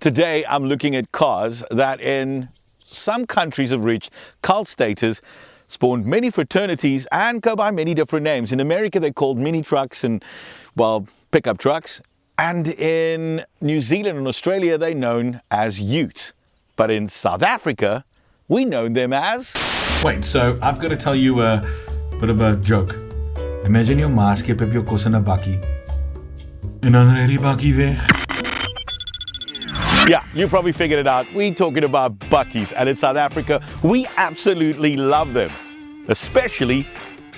Today, I'm looking at cars that in some countries have reached cult status, spawned many fraternities, and go by many different names. In America, they're called mini trucks and, well, pickup trucks. And in New Zealand and Australia, they're known as utes. But in South Africa, we know them as... Wait, so I've got to tell you a bit of a joke. Imagine your ma skep op jou kos in 'n bakkie. En dan ry die bakkie weg. Yeah, you probably figured it out. We're talking about Bakkies, and in South Africa, we absolutely love them, especially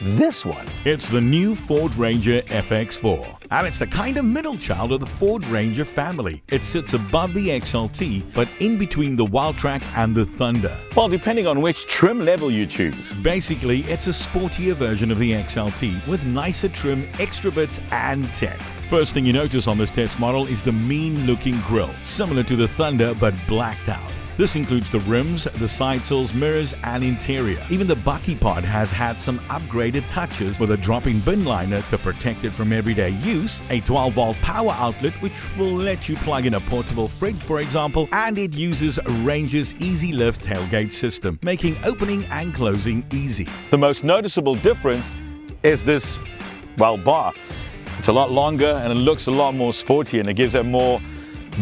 this one. It's the new Ford Ranger FX4, and it's the kind of middle child of the Ford Ranger family. It sits above the XLT, but in between the Wildtrak and the Thunder. Well, depending on which trim level you choose. Basically, it's a sportier version of the XLT with nicer trim, extra bits, and tech. First thing you notice on this test model is the mean-looking grille, similar to the Thunder but blacked out. This includes the rims, the side sills, mirrors, and interior. Even the Bakkie pod has had some upgraded touches with a drop-in bin liner to protect it from everyday use, a 12-volt power outlet which will let you plug in a portable fridge, for example, and it uses Ranger's Easy Lift tailgate system, making opening and closing easy. The most noticeable difference is this, well, bar. It's a lot longer and it looks a lot more sporty, and it gives a more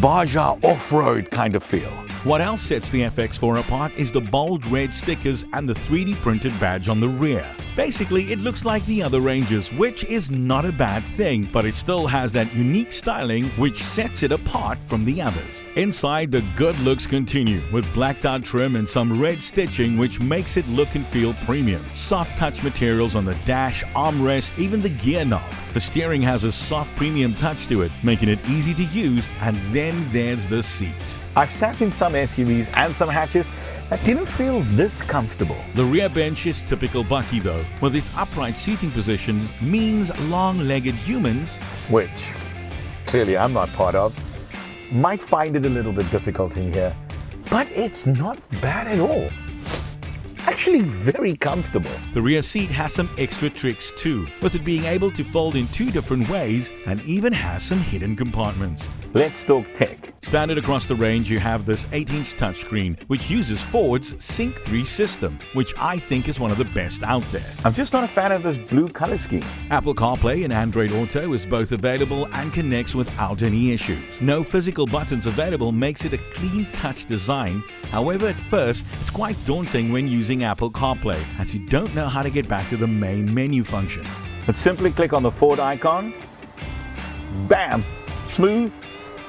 Baja off-road kind of feel. What else sets the FX4 apart is the bold red stickers and the 3D printed badge on the rear. Basically, it looks like the other Rangers, which is not a bad thing, but it still has that unique styling which sets it apart from the others. Inside, the good looks continue, with blacked out trim and some red stitching which makes it look and feel premium. Soft touch materials on the dash, armrest, even the gear knob. The steering has a soft premium touch to it, making it easy to use, and then there's the seats. I've sat in some SUVs and some hatches that didn't feel this comfortable. The rear bench is typical Bakkie though, with its upright seating position means long-legged humans, which clearly I'm not part of, might find it a little bit difficult in here, but it's not bad at all. Actually very comfortable. The rear seat has some extra tricks too, with it being able to fold in two different ways and even has some hidden compartments. Let's talk tech. Standard across the range, you have this 8-inch touchscreen, which uses Ford's Sync 3 system, which I think is one of the best out there. I'm just not a fan of this blue color scheme. Apple CarPlay and Android Auto is both available and connects without any issues. No physical buttons available makes it a clean touch design. However, at first, it's quite daunting when using Apple CarPlay, as you don't know how to get back to the main menu functions. But simply click on the Ford icon, bam, smooth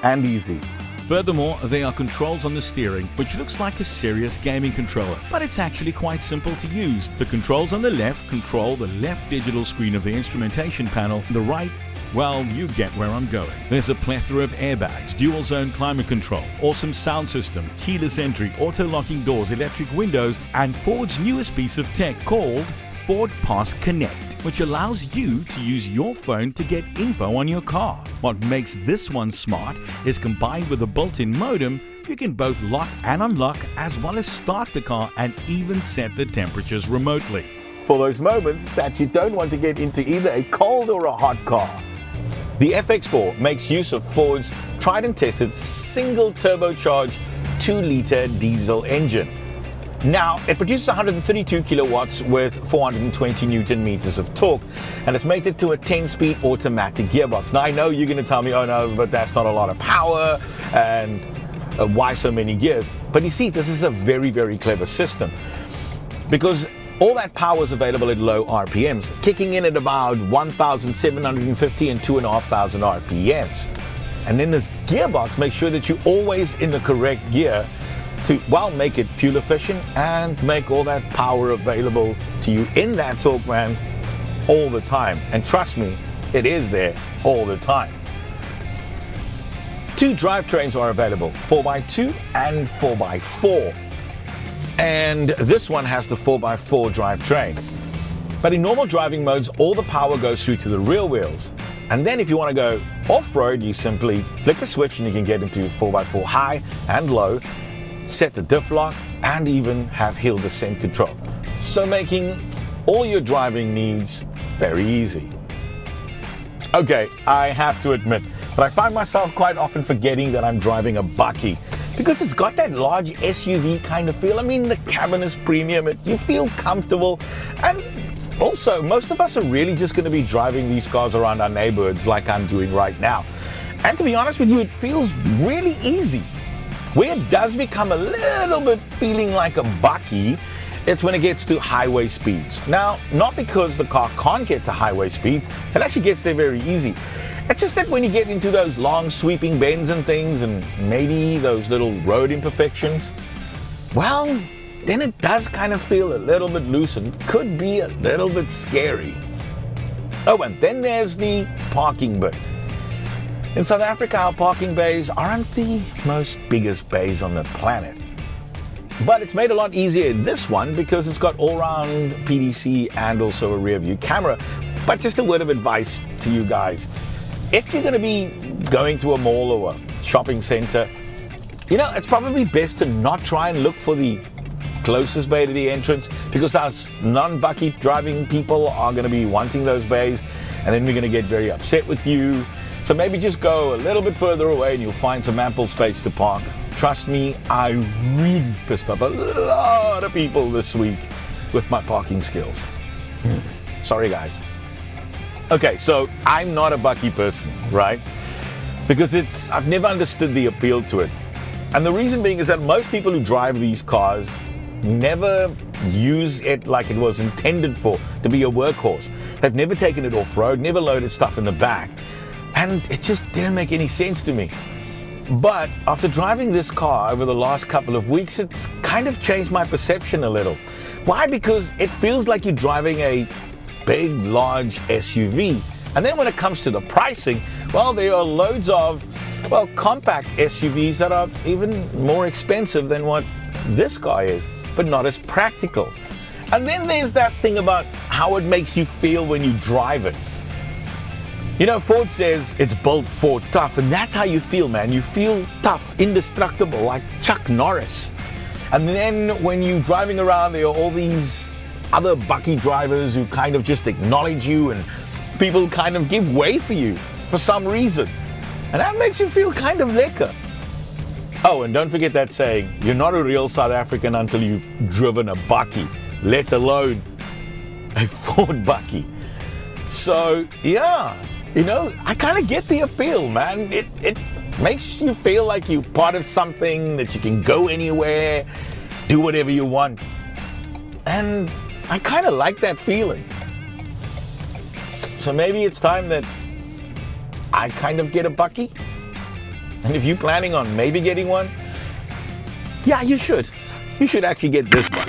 and easy. Furthermore, there are controls on the steering, which looks like a serious gaming controller, but it's actually quite simple to use. The controls on the left control the left digital screen of the instrumentation panel, the right, well, you get where I'm going. There's a plethora of airbags, dual zone climate control, awesome sound system, keyless entry, auto-locking doors, electric windows, and Ford's newest piece of tech called Ford Pass Connect, which allows you to use your phone to get info on your car. What makes this one smart is combined with a built-in modem, you can both lock and unlock as well as start the car and even set the temperatures remotely. For those moments that you don't want to get into either a cold or a hot car. The FX4 makes use of Ford's tried and tested single turbocharged 2-liter diesel engine. Now, it produces 132 kilowatts with 420 Newton meters of torque, and it's mated to a 10-speed automatic gearbox. Now, I know you're going to tell me, oh no, but that's not a lot of power, and why so many gears? But you see, this is a very, very clever system, because all that power is available at low RPMs, kicking in at about 1,750 and 2,500 RPMs. And then this gearbox makes sure that you're always in the correct gear to, well, make it fuel efficient and make all that power available to you in that torque band all the time. And trust me, it is there all the time. Two drivetrains are available, 4x2 and 4x4. And this one has the 4x4 drivetrain. But in normal driving modes, all the power goes through to the rear wheels. And then if you want to go off-road, you simply flick a switch and you can get into 4x4 high and low, set the diff lock, and even have hill descent control. So making all your driving needs very easy. Okay, I have to admit, but I find myself quite often forgetting that I'm driving a Bakkie because it's got that large SUV kind of feel. I mean, the cabin is premium, you feel comfortable, and also, most of us are really just going to be driving these cars around our neighborhoods like I'm doing right now. And to be honest with you, it feels really easy. Where it does become a little bit feeling like a Bakkie, it's when it gets to highway speeds. Now, not because the car can't get to highway speeds, it actually gets there very easy. It's just that when you get into those long sweeping bends and things, and maybe those little road imperfections, well, then it does kind of feel a little bit loose and could be a little bit scary. Oh, and then there's the parking bit. In South Africa, our parking bays aren't the most biggest bays on the planet. But it's made a lot easier in this one because it's got all-round PDC and also a rear-view camera. But just a word of advice to you guys. If you're going to be going to a mall or a shopping center, it's probably best to not try and look for the closest bay to the entrance, because us non-Bakkie driving people are going to be wanting those bays, and then we're going to get very upset with you. So maybe just go a little bit further away and you'll find some ample space to park. Trust me, I really pissed off a lot of people this week with my parking skills. Sorry guys. Okay, so I'm not a Bakkie person, right? Because I've never understood the appeal to it. And the reason being is that most people who drive these cars never use it like it was intended for, to be a workhorse. They've never taken it off-road, never loaded stuff in the back. And it just didn't make any sense to me. But after driving this car over the last couple of weeks, it's kind of changed my perception a little. Why? Because it feels like you're driving a big, large SUV. And then when it comes to the pricing, well, there are loads of, compact SUVs that are even more expensive than what this car is, but not as practical. And then there's that thing about how it makes you feel when you drive it. Ford says it's built for tough, and that's how you feel, man. You feel tough, indestructible, like Chuck Norris. And then when you're driving around, there are all these other Bakkie drivers who kind of just acknowledge you, and people kind of give way for you for some reason. And that makes you feel kind of lekker. Oh, and don't forget that saying, you're not a real South African until you've driven a Bakkie, let alone a Ford Bakkie. So, yeah, I kind of get the appeal, man. It makes you feel like you're part of something, that you can go anywhere, do whatever you want. And I kind of like that feeling. So maybe it's time that I kind of get a Bakkie. And if you're planning on maybe getting one, yeah, you should. You should actually get this one.